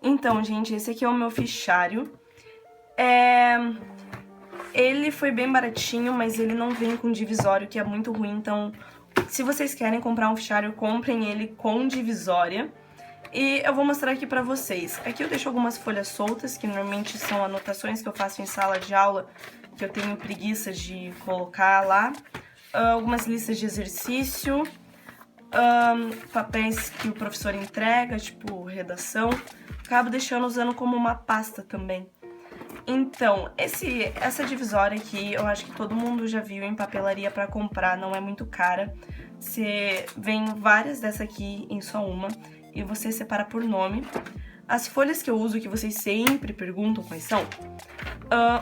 Então, gente, esse aqui é o meu fichário. Ele foi bem baratinho, mas ele não vem com divisório, que é muito ruim. Então, se vocês querem comprar um fichário, comprem ele com divisória. E eu vou mostrar aqui pra vocês. Aqui eu deixo algumas folhas soltas, que normalmente são anotações que eu faço em sala de aula, que eu tenho preguiça de colocar lá. Algumas listas de exercício, papéis que o professor entrega, tipo redação. Acabo deixando usando como uma pasta também. Então, essa divisória aqui, eu acho que todo mundo já viu em papelaria pra comprar, não é muito cara. Vem várias dessa aqui em só uma, e você separa por nome. As folhas que eu uso, que vocês sempre perguntam quais são,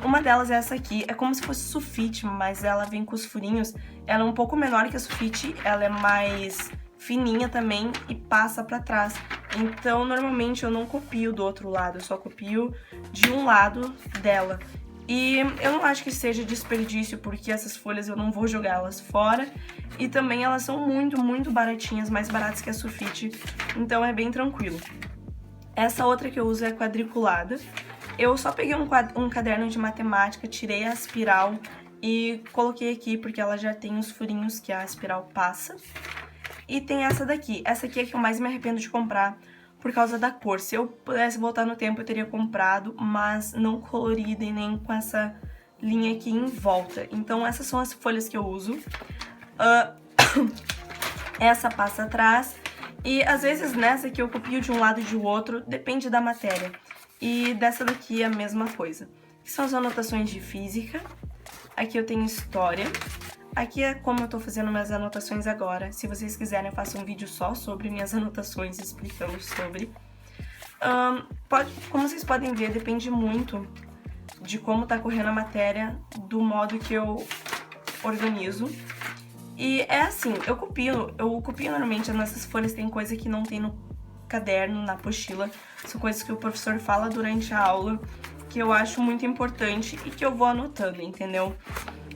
uma delas é essa aqui, é como se fosse sulfite, mas ela vem com os furinhos. Ela é um pouco menor que a sulfite, ela é mais fininha também e passa pra trás. Então, normalmente eu não copio do outro lado, eu só copio de um lado dela. E eu não acho que seja desperdício, porque essas folhas eu não vou jogar elas fora. E também elas são muito, muito baratinhas, mais baratas que a sulfite, então é bem tranquilo. Essa outra que eu uso é quadriculada. Eu só peguei um caderno de matemática, tirei a espiral e coloquei aqui, porque ela já tem os furinhos que a espiral passa. E tem essa daqui. Essa aqui é que eu mais me arrependo de comprar por causa da cor. Se eu pudesse voltar no tempo, eu teria comprado, mas não colorida e nem com essa linha aqui em volta. Então essas são as folhas que eu uso. Essa passa atrás. E às vezes nessa aqui eu copio de um lado e de outro, depende da matéria. E dessa daqui é a mesma coisa. Aqui são as anotações de física. Aqui eu tenho história. Aqui é como eu tô fazendo minhas anotações agora. Se vocês quiserem, eu faço um vídeo só sobre minhas anotações, explicando sobre. Como vocês podem ver, depende muito de como tá correndo a matéria, do modo que eu organizo. E é assim, eu copio normalmente, nessas folhas tem coisa que não tem no caderno, na apostila. São coisas que o professor fala durante a aula, que eu acho muito importante e que eu vou anotando, entendeu?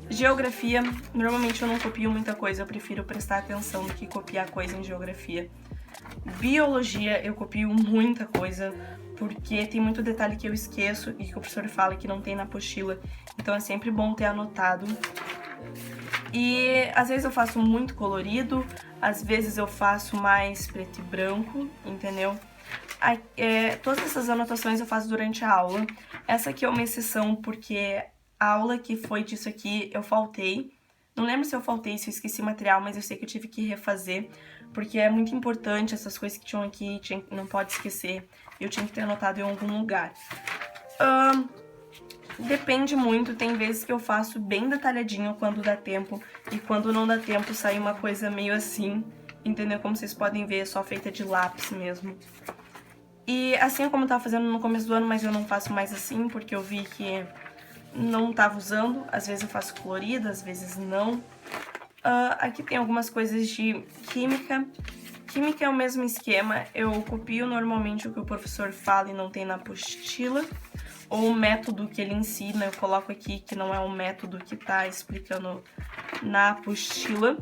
Geografia, normalmente eu não copio muita coisa, eu prefiro prestar atenção do que copiar coisa em geografia. Biologia, eu copio muita coisa, porque tem muito detalhe que eu esqueço e que o professor fala que não tem na apostila, então é sempre bom ter anotado. E às vezes eu faço muito colorido, às vezes eu faço mais preto e branco, entendeu? Todas essas anotações eu faço durante a aula. Essa aqui é uma exceção porque a aula que foi disso aqui eu faltei. Não lembro se eu faltei, se eu esqueci material, mas eu sei que eu tive que refazer, porque é muito importante essas coisas que tinham aqui, não pode esquecer. Eu tinha que ter anotado em algum lugar. Depende muito, tem vezes que eu faço bem detalhadinho quando dá tempo, e quando não dá tempo sai uma coisa meio assim, entendeu? Como vocês podem ver, é só feita de lápis mesmo. E assim como eu tava fazendo no começo do ano, mas eu não faço mais assim, porque eu vi que não tava usando. Às vezes eu faço colorida, às vezes não. Aqui tem algumas coisas de química. Química é o mesmo esquema, eu copio normalmente o que o professor fala e não tem na apostila, ou o método que ele ensina, eu coloco aqui que não é o método que tá explicando na apostila.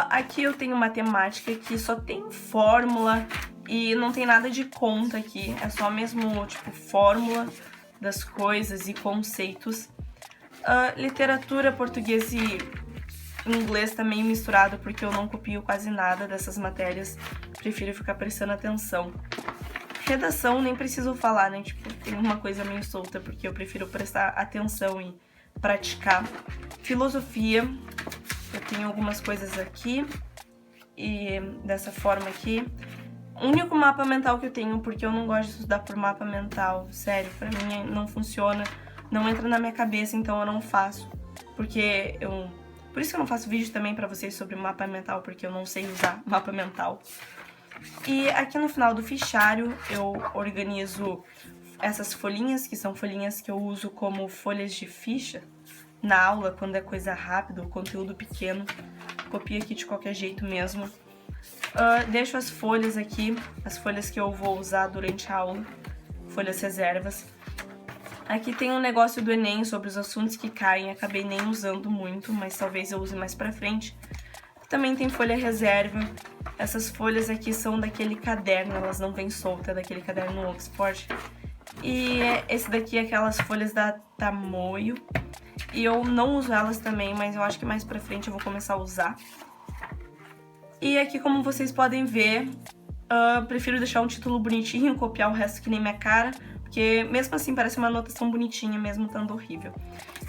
Aqui eu tenho matemática, que só tem fórmula e não tem nada de conta aqui, é só mesmo, tipo, fórmula das coisas e conceitos. Literatura, português e inglês tá meio misturado, porque eu não copio quase nada dessas matérias, prefiro ficar prestando atenção. Redação nem preciso falar, né, tipo, tem uma coisa meio solta, porque eu prefiro prestar atenção e praticar. Filosofia, eu tenho algumas coisas aqui, e dessa forma aqui. O único mapa mental que eu tenho, porque eu não gosto de estudar por mapa mental, sério, pra mim não funciona, não entra na minha cabeça, então eu não faço, porque por isso que eu não faço vídeo também pra vocês sobre mapa mental, porque eu não sei usar mapa mental. E aqui no final do fichário eu organizo essas folhinhas, que são folhinhas que eu uso como folhas de ficha na aula, quando é coisa rápida, ou conteúdo pequeno. Copio aqui de qualquer jeito mesmo. Deixo as folhas aqui, as folhas que eu vou usar durante a aula, folhas reservas. Aqui tem um negócio do Enem sobre os assuntos que caem, acabei nem usando muito, mas talvez eu use mais pra frente. Também tem folha reserva. Essas folhas aqui são daquele caderno, elas não vêm soltas, daquele caderno Oxford. E esse daqui é aquelas folhas da Tamoio. E eu não uso elas também, mas eu acho que mais pra frente eu vou começar a usar. E aqui, como vocês podem ver, prefiro deixar um título bonitinho, copiar o resto que nem minha cara, porque mesmo assim parece uma anotação bonitinha, mesmo estando horrível.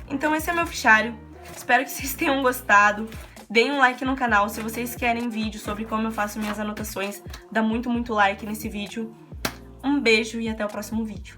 Então esse é meu fichário, espero que vocês tenham gostado. Deem um like no canal se vocês querem vídeo sobre como eu faço minhas anotações, dá muito like nesse vídeo. Um beijo e até o próximo vídeo.